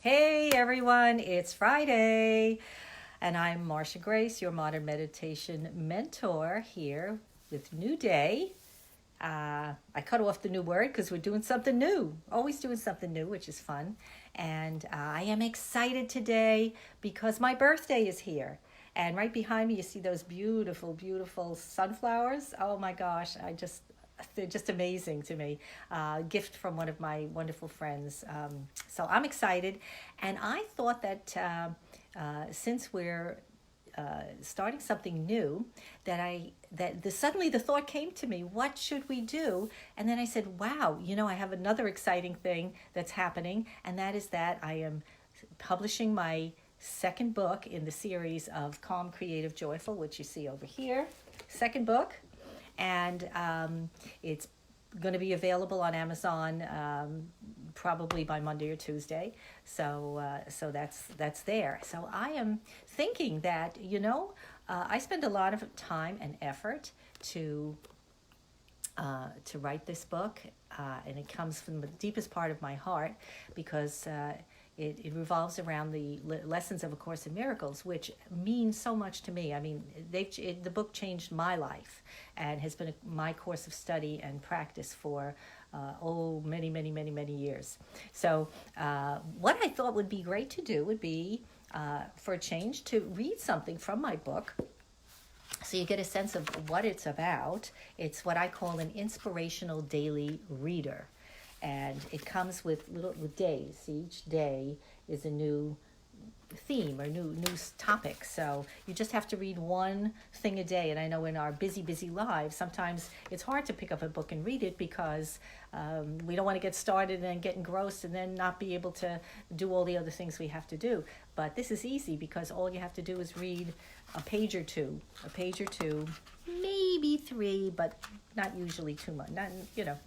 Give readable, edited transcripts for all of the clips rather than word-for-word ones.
Hey everyone, it's Friday, and I'm Marcia Grace, your modern meditation mentor here with New Day. I cut off the new word because we're doing something new, always doing something new, which is fun. And I am excited today because my birthday is here. And right behind me, you see those beautiful, beautiful sunflowers. Oh my gosh, they're just amazing to me. Gift from one of my wonderful friends. So I'm excited. And I thought that since we're starting something new, suddenly the thought came to me, what should we do? And then I said, wow, I have another exciting thing that's happening, and that is that I am publishing my second book in the series of Calm, Creative, Joyful, which you see over here. Second book, and it's going to be available on Amazon probably by Monday or Tuesday. So that's there. So I am thinking that I spend a lot of time and effort to write this book, and it comes from the deepest part of my heart because it revolves around the lessons of A Course in Miracles, which mean so much to me. I mean, the book changed my life and has been my course of study and practice for many, many, many, many years. So what I thought would be great to do would be, for a change, to read something from my book so you get a sense of what it's about. It's what I call an inspirational daily reader. And it comes with days. Each day is a new theme or new topic. So you just have to read one thing a day. And I know in our busy lives, sometimes it's hard to pick up a book and read it because we don't want to get started and get engrossed and then not be able to do all the other things we have to do. But this is easy because all you have to do is read a page or two, maybe three, but not usually too much,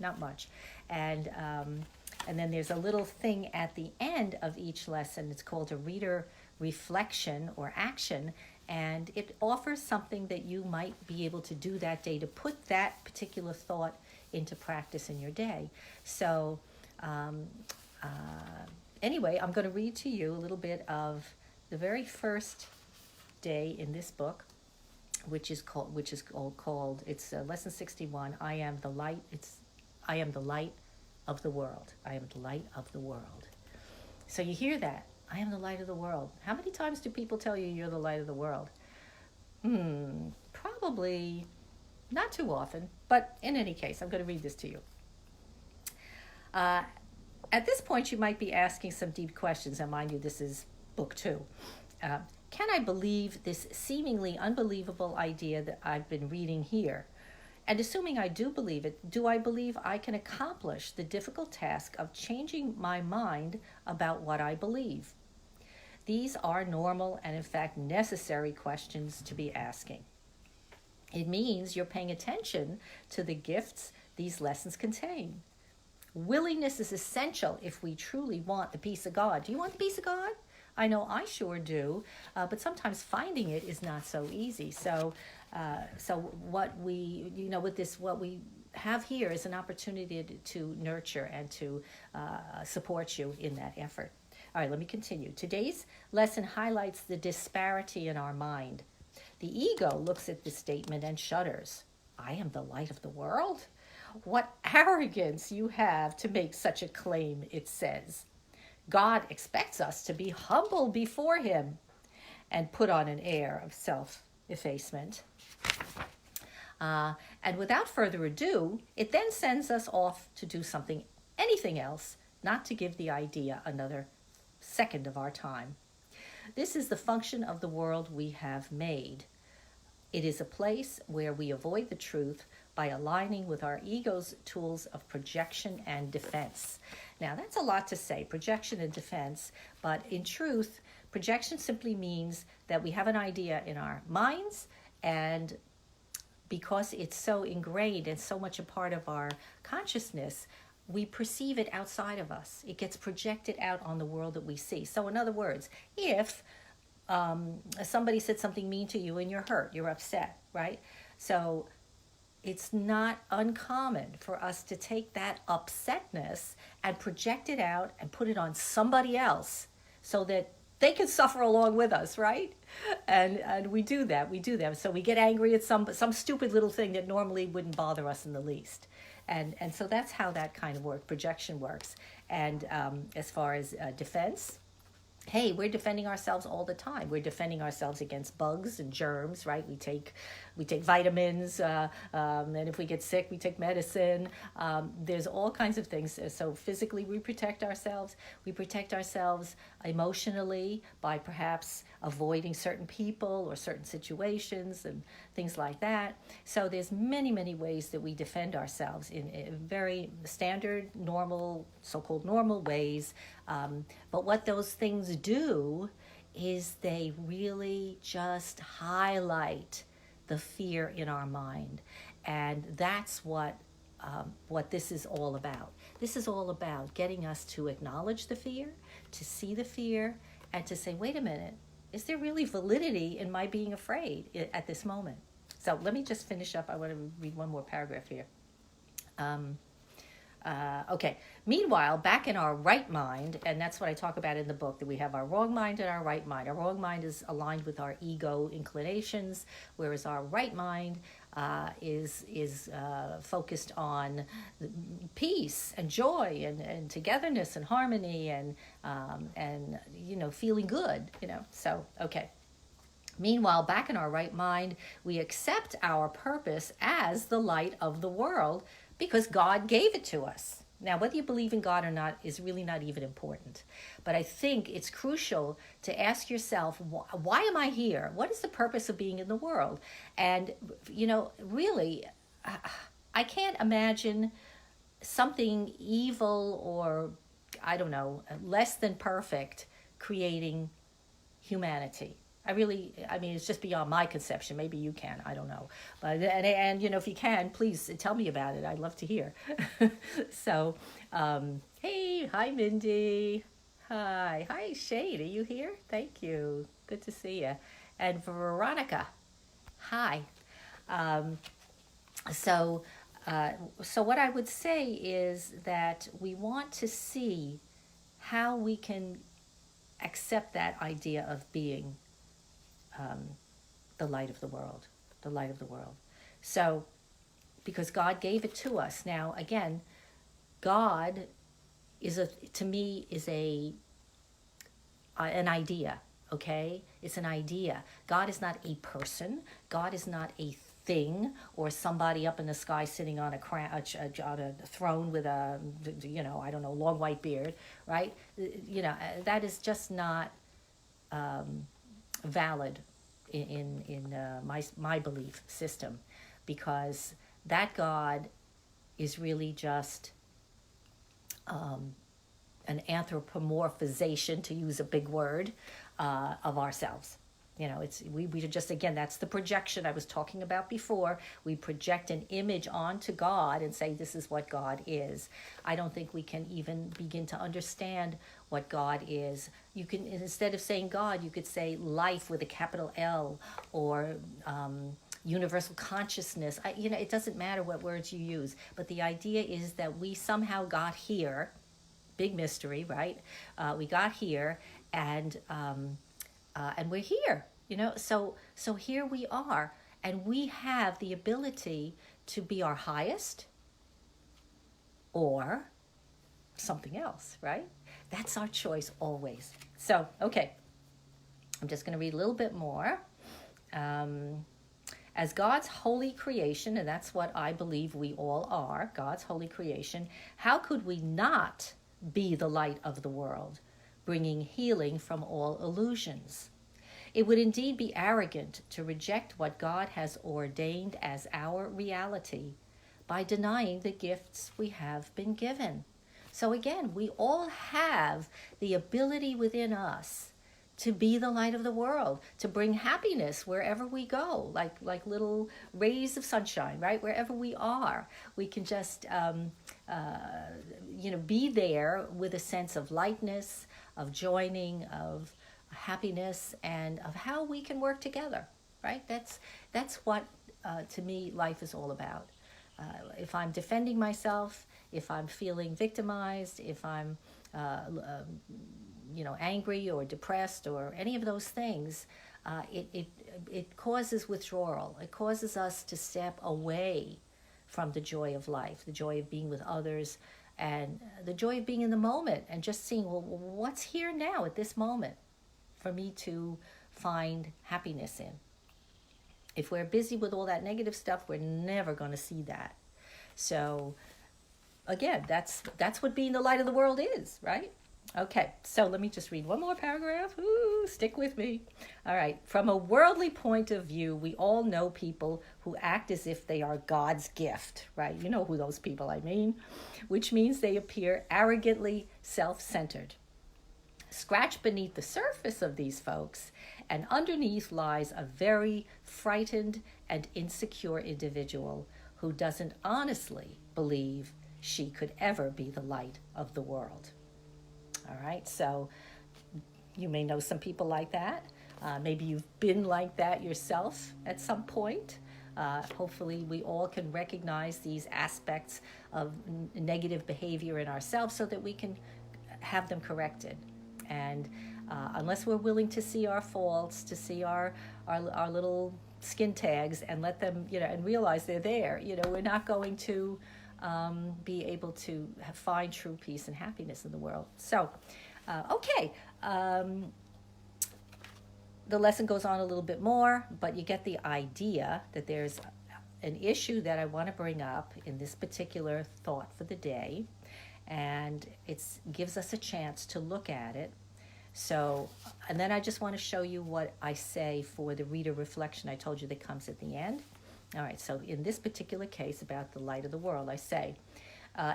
not much. And then there's a little thing at the end of each lesson. It's called a reader reflection or action, and it offers something that you might be able to do that day to put that particular thought into practice in your day. So anyway, I'm going to read to you a little bit of the very first day in this book, which is called it's lesson 61. I am the light of the world. I am the light of the world. So you hear that? I am the light of the world. How many times do people tell you you're the light of the world? Probably not too often, but in any case, I'm going to read this to you. At this point, you might be asking some deep questions, and mind you, this is book 2. Can I believe this seemingly unbelievable idea that I've been reading here? And assuming I do believe it, do I believe I can accomplish the difficult task of changing my mind about what I believe? These are normal and, in fact, necessary questions to be asking. It means you're paying attention to the gifts these lessons contain. Willingness is essential if we truly want the peace of God. Do you want the peace of God? I know I sure do, but sometimes finding it is not so easy. So what we have here is an opportunity to nurture and to support you in that effort. All right, let me continue. Today's lesson highlights the disparity in our mind. The ego looks at this statement and shudders. I am the light of the world? What arrogance you have to make such a claim, it says. God expects us to be humble before him and put on an air of self-effacement. And without further ado, it then sends us off to do anything else, not to give the idea another second of our time. This is the function of the world we have made. It is a place where we avoid the truth by aligning with our ego's tools of projection and defense. Now, that's a lot to say, projection and defense, but in truth, projection simply means that we have an idea in our minds, and because it's so ingrained and so much a part of our consciousness, we perceive it outside of us. It gets projected out on the world that we see. So in other words, if somebody said something mean to you and you're hurt, you're upset, right? So it's not uncommon for us to take that upsetness and project it out and put it on somebody else so that they can suffer along with us, right? And we do that. We do that. So we get angry at some stupid little thing that normally wouldn't bother us in the least. And so that's how that kind of projection works. And as far as defense, hey, we're defending ourselves all the time. We're defending ourselves against bugs and germs, right? We take vitamins, and if we get sick, we take medicine. There's all kinds of things. So physically, we protect ourselves. We protect ourselves emotionally by perhaps avoiding certain people or certain situations and things like that. So there's many, many ways that we defend ourselves in very standard, normal, so-called normal ways. But what those things do is they really just highlight the fear in our mind. And that's what this is all about. This is all about getting us to acknowledge the fear, to see the fear, and to say, wait a minute, is there really validity in my being afraid at this moment? So let me just finish up. I want to read one more paragraph here. Okay. Meanwhile, back in our right mind, and that's what I talk about in the book, that we have our wrong mind and our right mind. Our wrong mind is aligned with our ego inclinations, whereas our right mind is focused on peace and joy and togetherness and harmony and feeling good. So okay. Meanwhile, back in our right mind, we accept our purpose as the light of the world, because God gave it to us. Now, whether you believe in God or not is really not even important. But I think it's crucial to ask yourself, why am I here? What is the purpose of being in the world? And, really, I can't imagine something evil or, I don't know, less than perfect creating humanity. It's just beyond my conception. Maybe you can, I don't know. But, and if you can, please tell me about it. I'd love to hear. So, hey, hi, Mindy. Hi, Shade, are you here? Thank you. Good to see you. And Veronica, hi. So what I would say is that we want to see how we can accept that idea of being the light of the world, So, because God gave it to us. Now, again, God is to me an idea. Okay, it's an idea. God is not a person. God is not a thing or somebody up in the sky sitting on a throne with a long white beard, right? That is just not valid in my belief system, because that God is really just an anthropomorphization, to use a big word, of ourselves. We just, again, that's the projection I was talking about before. We project an image onto God and say this is what God is. I don't think we can even begin to understand what God is. You can, instead of saying God, you could say life with a capital L, or universal consciousness. It doesn't matter what words you use, but the idea is that we somehow got here. Big mystery, right? We got here, and we're here, so here we are, and we have the ability to be our highest or something else, right? That's our choice always. So, okay, I'm just going to read a little bit more. As God's holy creation, and that's what I believe we all are, God's holy creation, how could we not be the light of the world, bringing healing from all illusions? It would indeed be arrogant to reject what God has ordained as our reality by denying the gifts we have been given. So again, we all have the ability within us to be the light of the world, to bring happiness wherever we go, like little rays of sunshine, right? Wherever we are, we can just be there with a sense of lightness, of joining, of happiness, and of how we can work together, right? That's what, to me, life is all about. If I'm defending myself, if I'm feeling victimized, if I'm angry or depressed or any of those things, it causes withdrawal. It causes us to step away from the joy of life, the joy of being with others, and the joy of being in the moment and just seeing, well, what's here now at this moment for me to find happiness in. If we're busy with all that negative stuff, we're never going to see that. So again, that's what being the light of the world is, right? Okay, so let me just read one more paragraph. Ooh, stick with me. All right, from a worldly point of view, we all know people who act as if they are God's gift, right? You know who those people I mean, which means they appear arrogantly self-centered. Scratch beneath the surface of these folks, and underneath lies a very frightened and insecure individual who doesn't honestly believe she could ever be the light of the world. All right, so you may know some people like that. Maybe you've been like that yourself at some point. Hopefully we all can recognize these aspects of negative behavior in ourselves so that we can have them corrected. And unless we're willing to see our faults, to see our little skin tags and let them, and realize they're there, we're not going to be able to find true peace and happiness in the world. So, okay. The lesson goes on a little bit more, but you get the idea that there's an issue that I want to bring up in this particular thought for the day, and it gives us a chance to look at it. So, and then I just want to show you what I say for the reader reflection I told you that comes at the end. All right, so in this particular case about the light of the world, I say,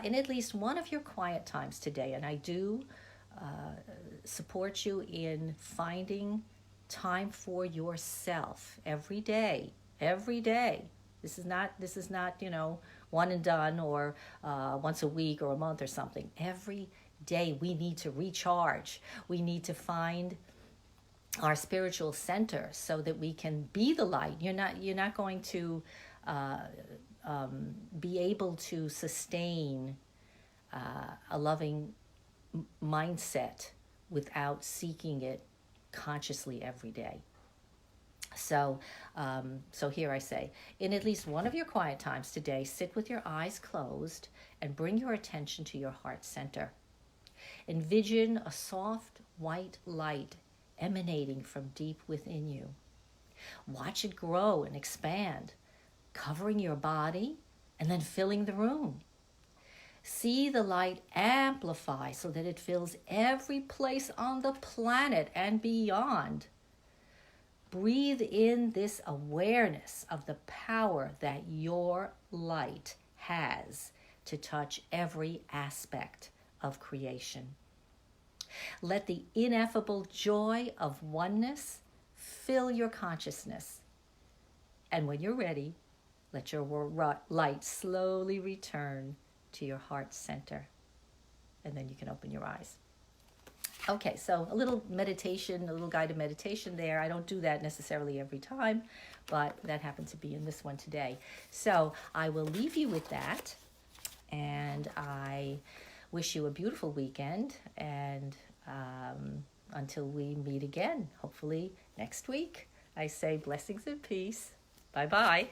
in at least one of your quiet times today, and I do support you in finding time for yourself every day. This is not one and done or once a week or a month or something. Every day we need to recharge. We need to find our spiritual center so that we can be the light. You're not going to be able to sustain a loving mindset without seeking it consciously every day. So here I say, in at least one of your quiet times today, sit with your eyes closed and bring your attention to your heart center. Envision a soft white light emanating from deep within you. Watch it grow and expand, covering your body and then filling the room. See the light amplify so that it fills every place on the planet and beyond. Breathe in this awareness of the power that your light has to touch every aspect of creation. Let the ineffable joy of oneness fill your consciousness. And when you're ready, let your light slowly return to your heart center. And then you can open your eyes. Okay, so a little meditation, a little guided meditation there. I don't do that necessarily every time, but that happened to be in this one today. So I will leave you with that, and I wish you a beautiful weekend, and until we meet again, hopefully next week, I say blessings and peace. Bye-bye.